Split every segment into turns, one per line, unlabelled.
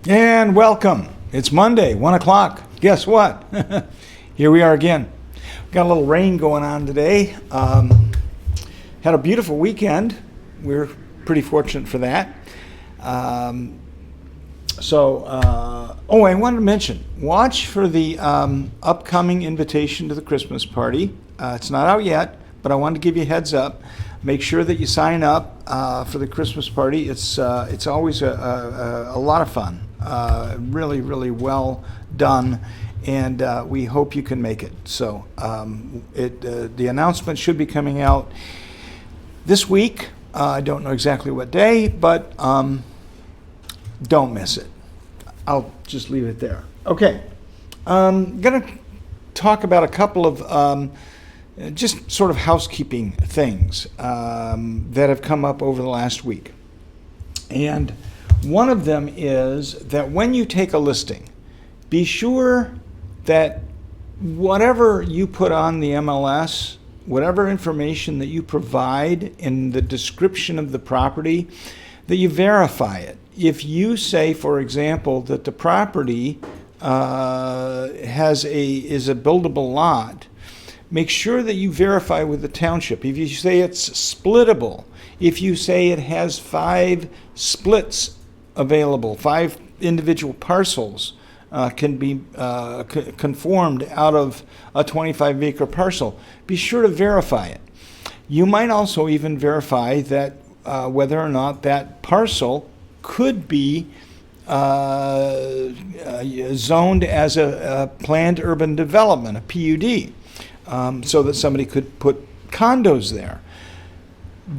And welcome. It's Monday, 1 o'clock. Guess what? Here we are again. Got a little rain going on today. Had a beautiful weekend. We're pretty fortunate for that. I wanted to mention, watch for the upcoming invitation to the Christmas party. It's not out yet, but I wanted to give you a heads up. Make sure that you sign up for the Christmas party. It's always a lot of fun. Really, really well done, and we hope you can make it. So the announcement should be coming out this week. I don't know exactly what day, but don't miss it. I'll just leave it there. Okay, I'm going to talk about a couple of just sort of housekeeping things that have come up over the last week. And one of them is that when you take a listing, be sure that whatever you put on the MLS, whatever information that you provide in the description of the property, that you verify it. If you say, for example, that the property is a buildable lot, make sure that you verify with the township. If you say it's splittable, if you say it has 5 splits available, 5 individual parcels can be conformed out of a 25-acre parcel, be sure to verify it. You might also even verify that whether or not that parcel could be zoned as a planned urban development, a PUD. So that somebody could put condos there.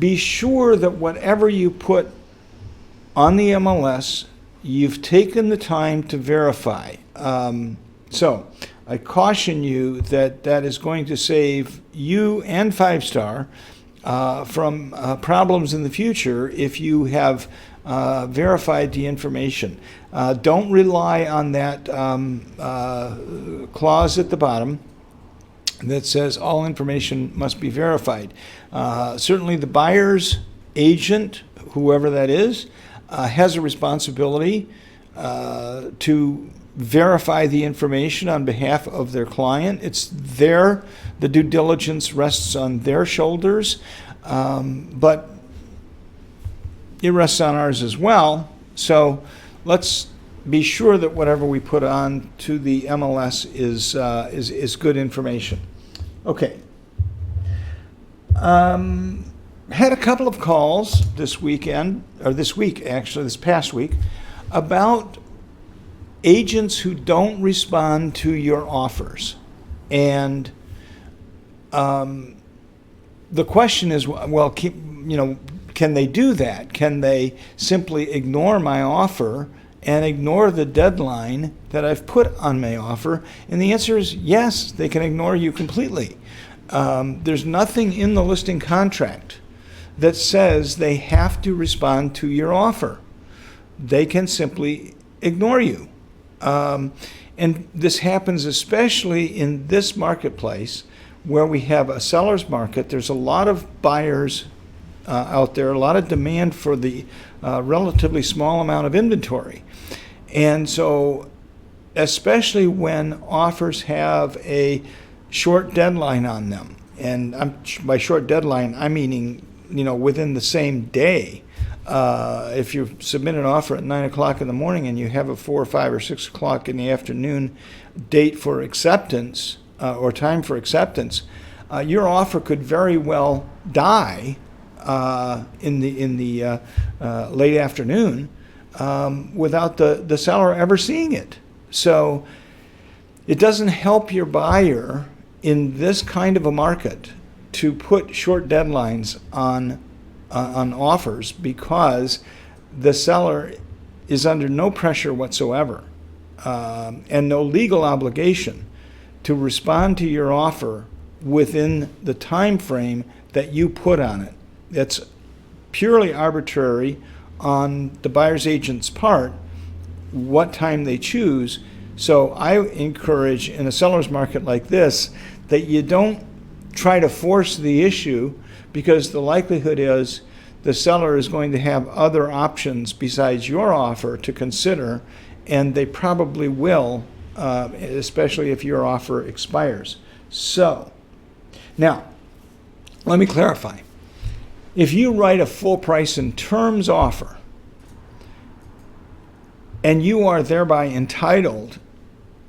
Be sure that whatever you put on the MLS, you've taken the time to verify. So I caution you that is going to save you and 5 Star from problems in the future if you have verified the information. Don't rely on that clause at the bottom that says all information must be verified. Certainly the buyer's agent, whoever that is, has a responsibility to verify the information on behalf of their client. The due diligence rests on their shoulders, but it rests on ours as well. So let's be sure that whatever we put on to the MLS is good information. Okay. Had a couple of calls this week, this past week, about agents who don't respond to your offers. And the question is, well, can they do that? Can they simply ignore my offer and ignore the deadline that I've put on my offer? And the answer is yes, they can ignore you completely. There's nothing in the listing contract that says they have to respond to your offer. They can simply ignore you. And this happens especially in this marketplace where we have a seller's market. There's a lot of buyers out there, a lot of demand for the relatively small amount of inventory. And so, especially when offers have a short deadline on them, and by short deadline, I'm meaning, within the same day. If you submit an offer at 9 o'clock in the morning and you have a 4 or 5 or 6 o'clock in the afternoon date for acceptance or time for acceptance, your offer could very well die in the late afternoon without the seller ever seeing it. So it doesn't help your buyer in this kind of a market to put short deadlines on offers, because the seller is under no pressure whatsoever and no legal obligation to respond to your offer within the time frame that you put on it. It's purely arbitrary on the buyer's agent's part what time they choose. So I encourage, in a seller's market like this, that you don't try to force the issue, because the likelihood is the seller is going to have other options besides your offer to consider, and they probably will, especially if your offer expires. So, now, let me clarify. If you write a full price and terms offer, and you are thereby entitled,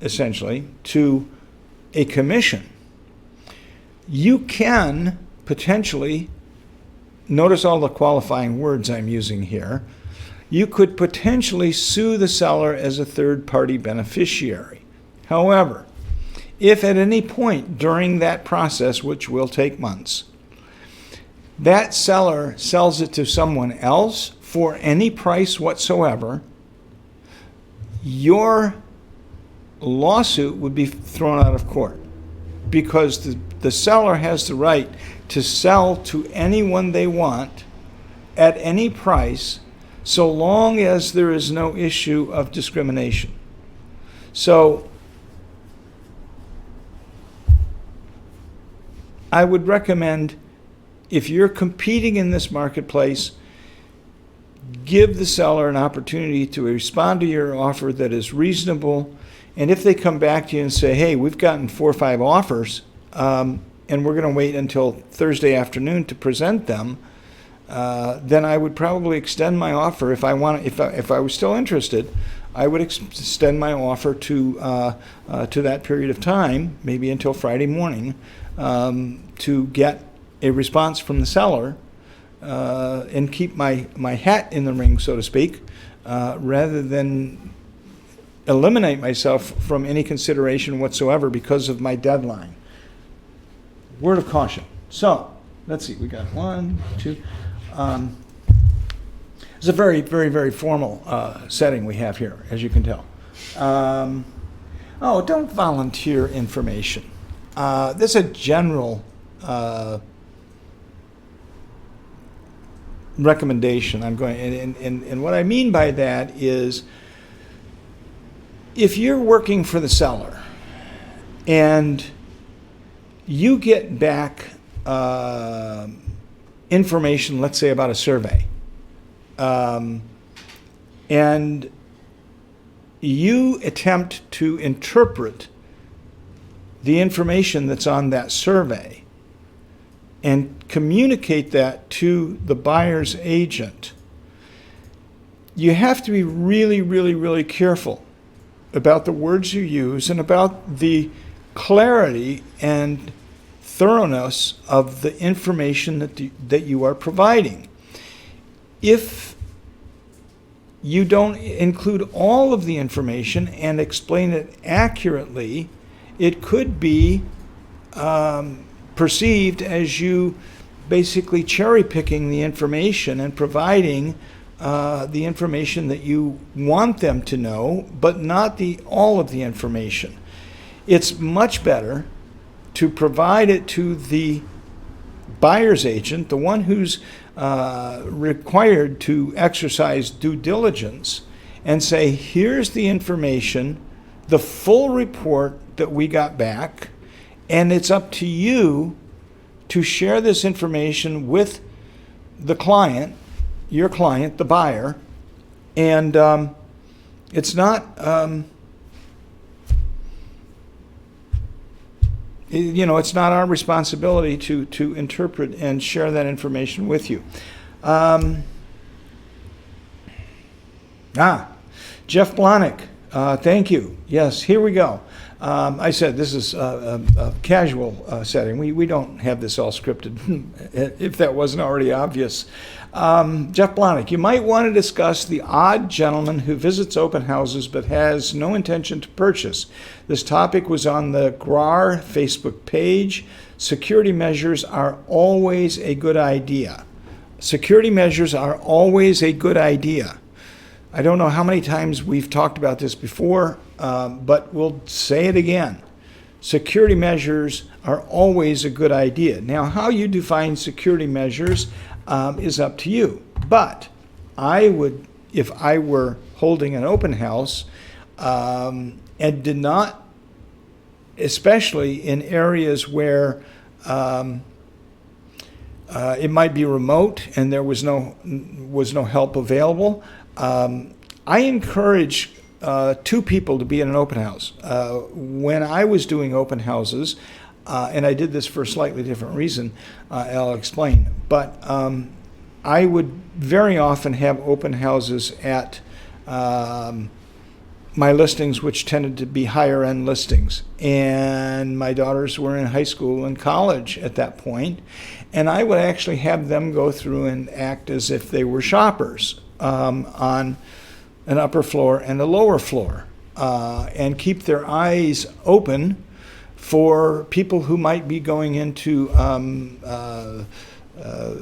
essentially, to a commission, you can potentially, notice all the qualifying words I'm using here, you could potentially sue the seller as a third-party beneficiary. However, if at any point during that process, which will take months, that seller sells it to someone else for any price whatsoever, your lawsuit would be thrown out of court, because the seller has the right to sell to anyone they want at any price, so long as there is no issue of discrimination. So I would recommend, if you're competing in this marketplace, give the seller an opportunity to respond to your offer that is reasonable. And if they come back to you and say, hey, we've gotten 4 or 5 offers, and we're going to wait until Thursday afternoon to present them, then I would probably extend my offer. If I was still interested, I would extend my offer to that period of time, maybe until Friday morning, to get a response from the seller, and keep my hat in the ring, so to speak, rather than eliminate myself from any consideration whatsoever because of my deadline. Word of caution. So, let's see, we got 1, 2. It's a very, very, very formal setting we have here, as you can tell. Don't volunteer information. This is a general recommendation. And what I mean by that is, if you're working for the seller and you get back information, let's say about a survey, and you attempt to interpret the information that's on that survey and communicate that to the buyer's agent, you have to be really, really, really careful about the words you use and about the clarity and thoroughness of the information that you are providing. If you don't include all of the information and explain it accurately, it could be perceived as you basically cherry-picking the information and providing the information that you want them to know, but not all of the information. It's much better to provide it to the buyer's agent, the one who's required to exercise due diligence, and say, here's the information, the full report that we got back, and it's up to you to share this information with the client, your client, the buyer, and it's not, it's not our responsibility to interpret and share that information with you. Jeff Blahnik, thank you. Yes, here we go. I said this is a casual setting. We don't have this all scripted, if that wasn't already obvious. Jeff Blahnik, you might want to discuss the odd gentleman who visits open houses but has no intention to purchase. This topic was on the GRAR Facebook page. Security measures are always a good idea. Security measures are always a good idea. I don't know how many times we've talked about this before, but we'll say it again. Security measures are always a good idea. Now, how you define security measures is up to you. But I would, if I were holding an open house and did not, especially in areas where it might be remote and there was no help available, I encourage two people to be in an open house. When I was doing open houses, and I did this for a slightly different reason, I'll explain. But I would very often have open houses at my listings, which tended to be higher end listings. And my daughters were in high school and college at that point. And I would actually have them go through and act as if they were shoppers on an upper floor and a lower floor, and keep their eyes open for people who might be going into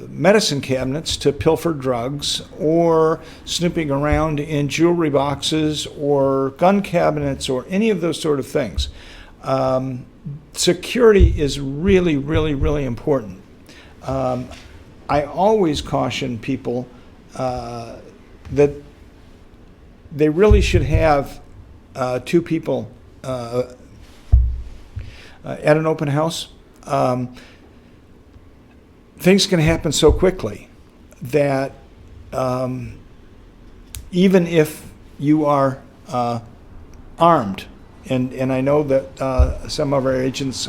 medicine cabinets to pilfer drugs, or snooping around in jewelry boxes or gun cabinets or any of those sort of things. Security is really, really, really important. I always caution people that they really should have two people at an open house. Things can happen so quickly that even if you are armed, and I know that some of our agents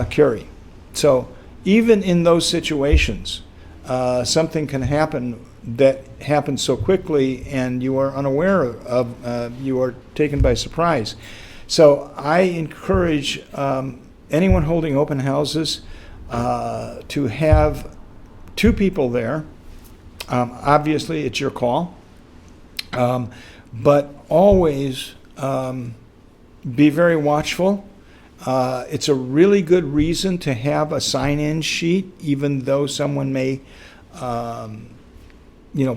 carry. So even in those situations, something can happen that happens so quickly and you are unaware of, you are taken by surprise. So I encourage anyone holding open houses to have two people there. Obviously, it's your call, but always be very watchful. It's a really good reason to have a sign-in sheet, even though someone may,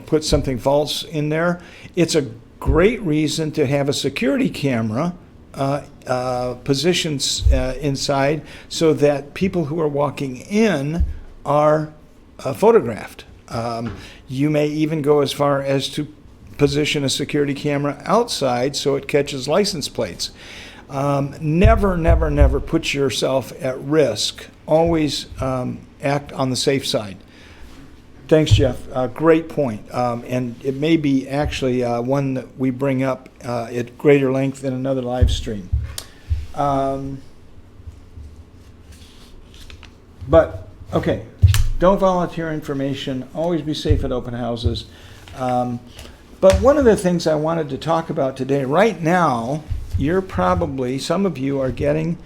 put something false in there. It's a great reason to have a security camera positions inside, so that people who are walking in are photographed. You may even go as far as to position a security camera outside so it catches license plates. Never, never, never put yourself at risk. Always act on the safe side. Thanks, Jeff. Great point. And it may be actually one that we bring up at greater length in another live stream. But, okay, don't volunteer information. Always be safe at open houses. But one of the things I wanted to talk about today, right now, some of you are getting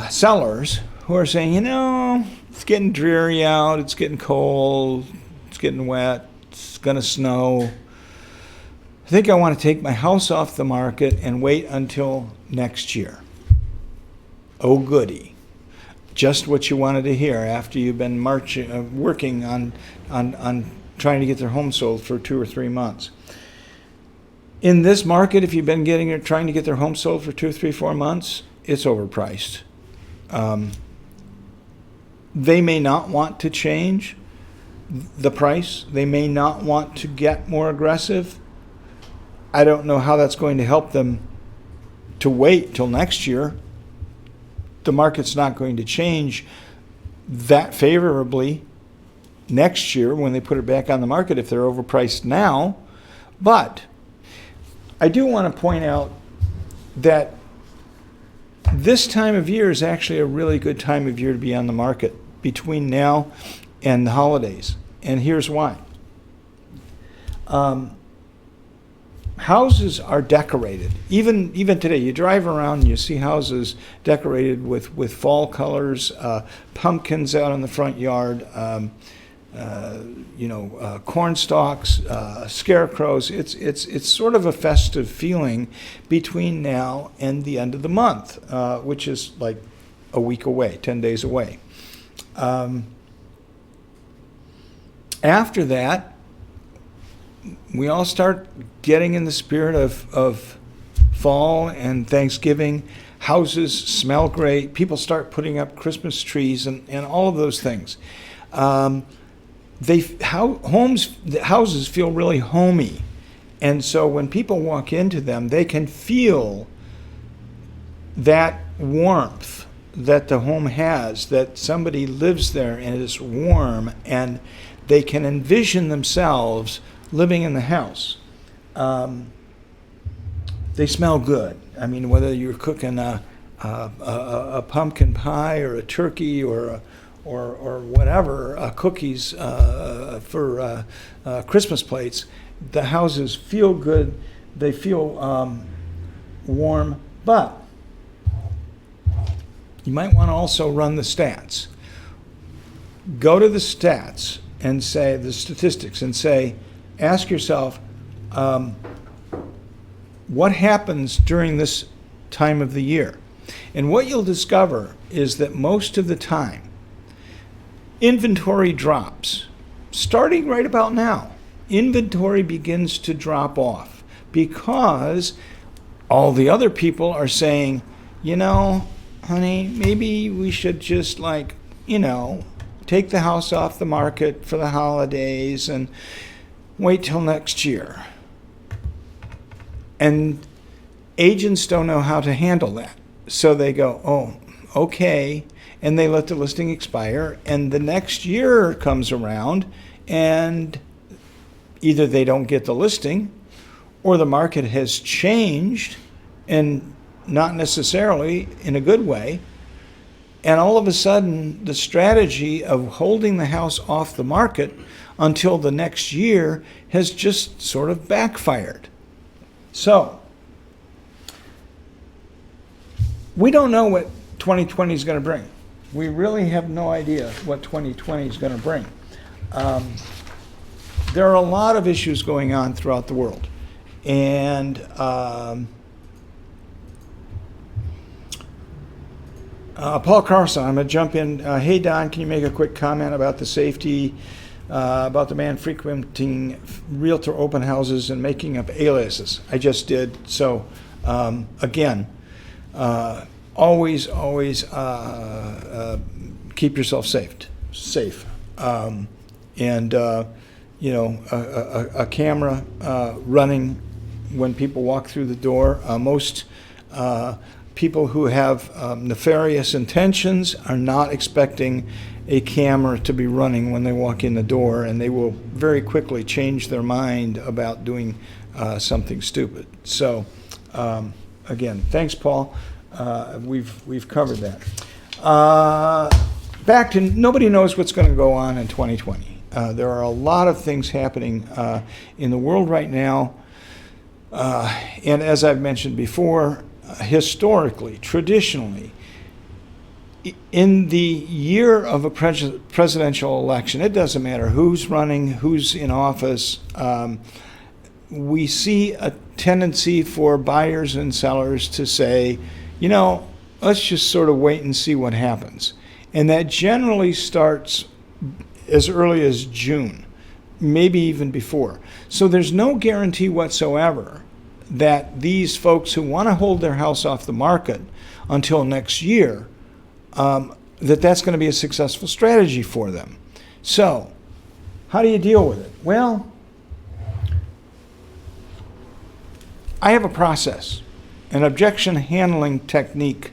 sellers who are saying, it's getting dreary out, it's getting cold, it's getting wet, it's going to snow. I think I want to take my house off the market and wait until next year. Oh, goody. Just what you wanted to hear after you've been working on trying to get their home sold for 2 or 3 months. In this market, if you've been trying to get their home sold for 2, 3, 4 months, it's overpriced. They may not want to change the price. They may not want to get more aggressive. I don't know how that's going to help them to wait till next year. The market's not going to change that favorably next year when they put it back on the market if they're overpriced now. But I do want to point out that this time of year is actually a really good time of year to be on the market between now and the holidays. And here's why. Houses are decorated. Even today, you drive around and you see houses decorated with fall colors, pumpkins out in the front yard, corn stalks, scarecrows. It's sort of a festive feeling between now and the end of the month, which is like a week away, 10 days away. After that, we all start getting in the spirit of fall and Thanksgiving. Houses smell great. People start putting up Christmas trees and all of those things. Houses feel really homey. And so when people walk into them, they can feel that warmth that the home has, that somebody lives there and it's warm, and they can envision themselves living in the house. they smell good. I mean, whether you're cooking a pumpkin pie or a turkey or whatever, cookies for Christmas plates, the houses feel good. They feel warm, but you might want to also run the stats. Go to the stats and say, the statistics, and say, ask yourself, what happens during this time of the year? And what you'll discover is that most of the time, inventory drops. Starting right about now, inventory begins to drop off because all the other people are saying, you know, honey, maybe we should just take the house off the market for the holidays and wait till next year. And agents don't know how to handle that. So they go, oh, okay. And they let the listing expire. And the next year comes around and either they don't get the listing or the market has changed and not necessarily in a good way. And all of a sudden, the strategy of holding the house off the market until the next year has just sort of backfired. So, we don't know what 2020 is going to bring. We really have no idea what 2020 is going to bring. There are a lot of issues going on throughout the world. And Paul Carlson, I'm going to jump in. Hey, Don, can you make a quick comment about the safety, about the man frequenting realtor open houses and making up aliases? I just did. So, again, always keep yourself safe. A camera running when people walk through the door. Most people who have nefarious intentions are not expecting a camera to be running when they walk in the door, and they will very quickly change their mind about doing something stupid. So, again, thanks, Paul. We've covered that. Back to nobody knows what's going to go on in 2020. There are a lot of things happening in the world right now, and as I've mentioned before, historically, traditionally, in the year of a presidential election, it doesn't matter who's running, who's in office, we see a tendency for buyers and sellers to say, let's just sort of wait and see what happens. And that generally starts as early as June, maybe even before. So there's no guarantee whatsoever that these folks who want to hold their house off the market until next year, that's going to be a successful strategy for them. So, how do you deal with it? Well, I have a process, an objection handling technique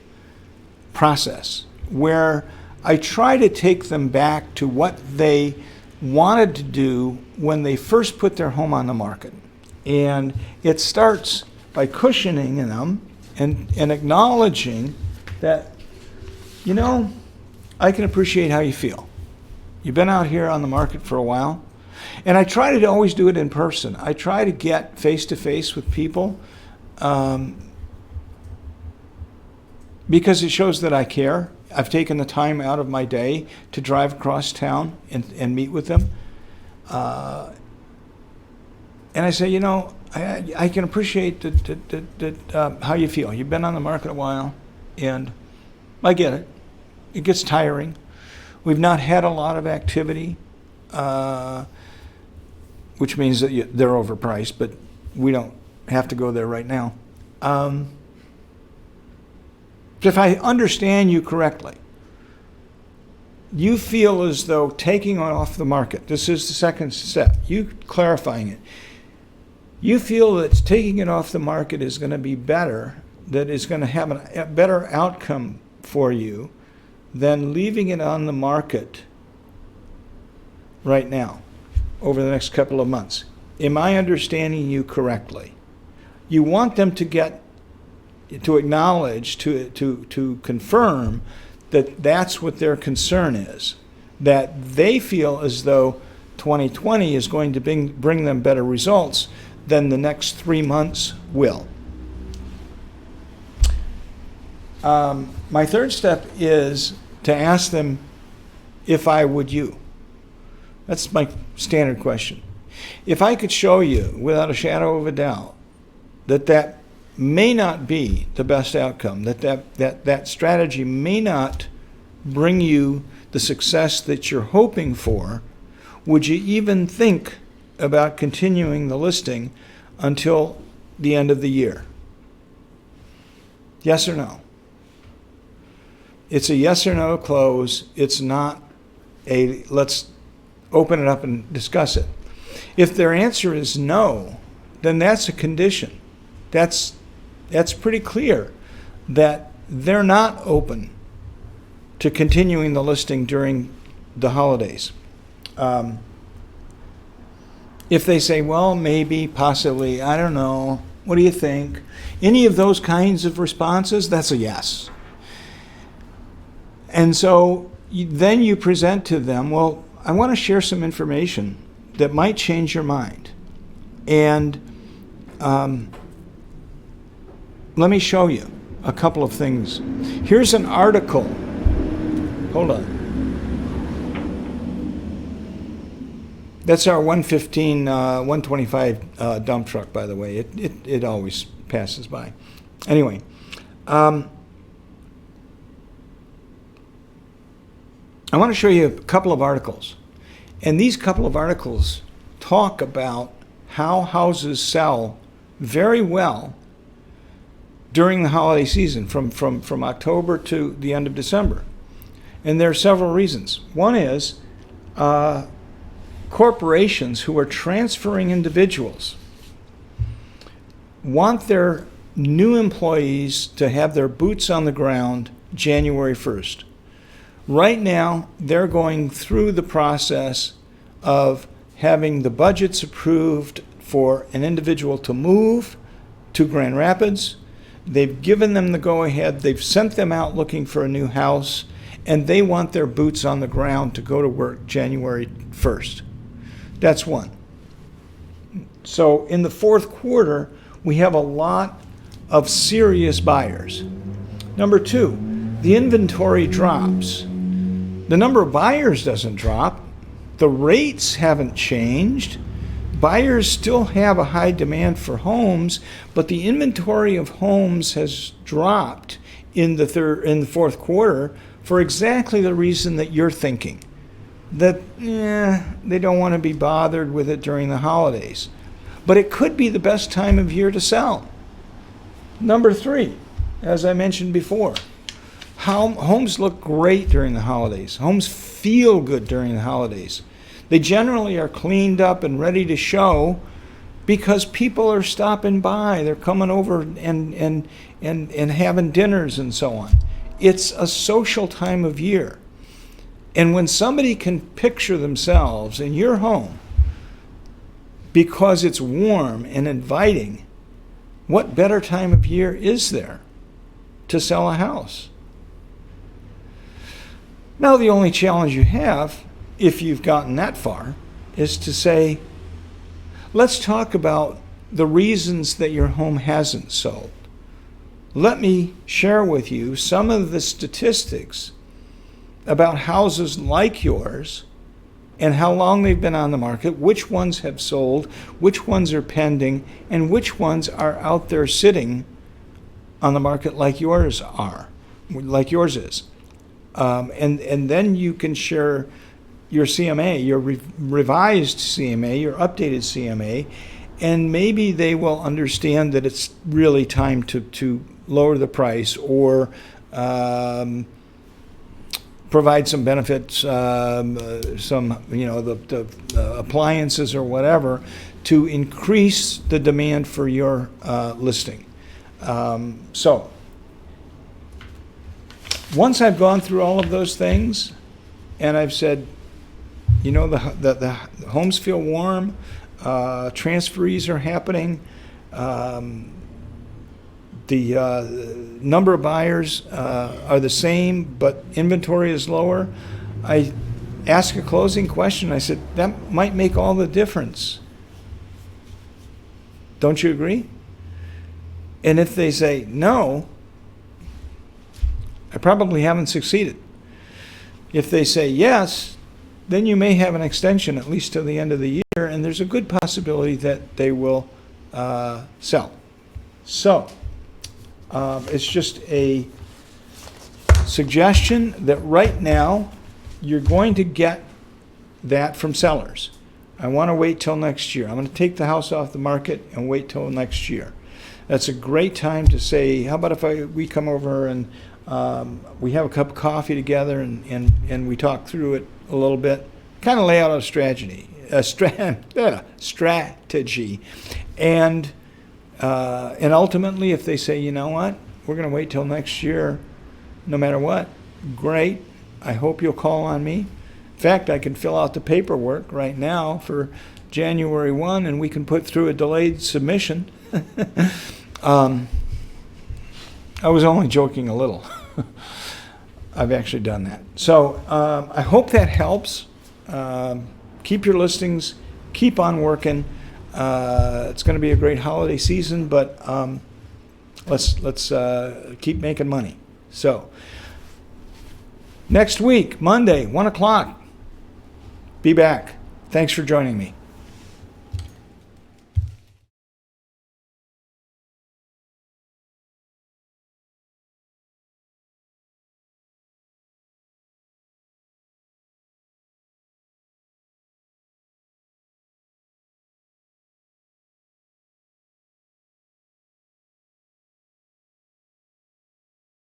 process, where I try to take them back to what they wanted to do when they first put their home on the market. And it starts by cushioning them and acknowledging that, I can appreciate how you feel. You've been out here on the market for a while. And I try to always do it in person. I try to get face-to-face with people because it shows that I care. I've taken the time out of my day to drive across town and meet with them. And I say, I can appreciate how you feel. You've been on the market a while, and I get it. It gets tiring. We've not had a lot of activity, which means that they're overpriced, but we don't have to go there right now. If I understand you correctly, you feel as though taking it off the market, this is the second step, you clarifying it, you feel that taking it off the market is going to be better, that is going to have a better outcome for you than leaving it on the market right now over the next couple of months. Am I understanding you correctly? You want them to acknowledge, to confirm that that's what their concern is, that they feel as though 2020 is going to bring them better results than the next 3 months will. My third step is to ask them, if I would you. That's my standard question. If I could show you without a shadow of a doubt that may not be the best outcome, that strategy may not bring you the success that you're hoping for, would you even think about continuing the listing until the end of the year? Yes or no? It's a yes or no close. It's not a let's open it up and discuss it. If their answer is no, then that's a condition. That's pretty clear that they're not open to continuing the listing during the holidays. If they say, well, maybe, possibly, I don't know, what do you think? Any of those kinds of responses, that's a yes. And so then you present to them, well, I want to share some information that might change your mind. And let me show you a couple of things. Here's an article. Hold on. That's our 125 dump truck, by the way. It always passes by. Anyway, I want to show you a couple of articles. And these couple of articles talk about how houses sell very well during the holiday season, from October to the end of December. And there are several reasons. One is corporations who are transferring individuals want their new employees to have their boots on the ground January 1st. Right now, they're going through the process of having the budgets approved for an individual to move to Grand Rapids. They've given them the go-ahead. They've sent them out looking for a new house, and they want their boots on the ground to go to work January 1st. That's one. So in the fourth quarter, we have a lot of serious buyers. Number two, the inventory drops. The number of buyers doesn't drop. The rates haven't changed. Buyers still have a high demand for homes, but the inventory of homes has dropped in the fourth quarter for exactly the reason that you're thinking. That they don't want to be bothered with it during the holidays. But it could be the best time of year to sell. Number three, as I mentioned before, homes look great during the holidays. Homes feel good during the holidays. They generally are cleaned up and ready to show because people are stopping by. They're coming over and having dinners and so on. It's a social time of year. And when somebody can picture themselves in your home because it's warm and inviting, what better time of year is there to sell a house? Now, the only challenge you have, if you've gotten that far, is to say, let's talk about the reasons that your home hasn't sold. Let me share with you some of the statistics about houses like yours and how long they've been on the market, which ones have sold, which ones are pending, and which ones are out there sitting on the market like yours is. And then you can share your CMA, your revised CMA, your updated CMA, and maybe they will understand that it's really time to lower the price or provide some benefits, the appliances or whatever, to increase the demand for your listing. So once I've gone through all of those things, and I've said, the homes feel warm, transferees are happening, the number of buyers are the same, but inventory is lower, I ask a closing question. I said, that might make all the difference. Don't you agree? And if they say no, I probably haven't succeeded. If they say yes, then you may have an extension at least till the end of the year, and there's a good possibility that they will sell. So it's just a suggestion that right now you're going to get that from sellers. I want to wait till next year. I'm going to take the house off the market and wait till next year. That's a great time to say, how about if we come over and we have a cup of coffee together and we talk through it a little bit, kind of lay out a strategy, and ultimately, if they say, you know what, we're going to wait till next year, no matter what, great. I hope you'll call on me. In fact, I can fill out the paperwork right now for January 1, and we can put through a delayed submission. I was only joking a little. I've actually done that. So I hope that helps. Keep your listings. Keep on working. It's going to be a great holiday season, but let's keep making money. So next week, Monday, 1 o'clock, be back. Thanks for joining me.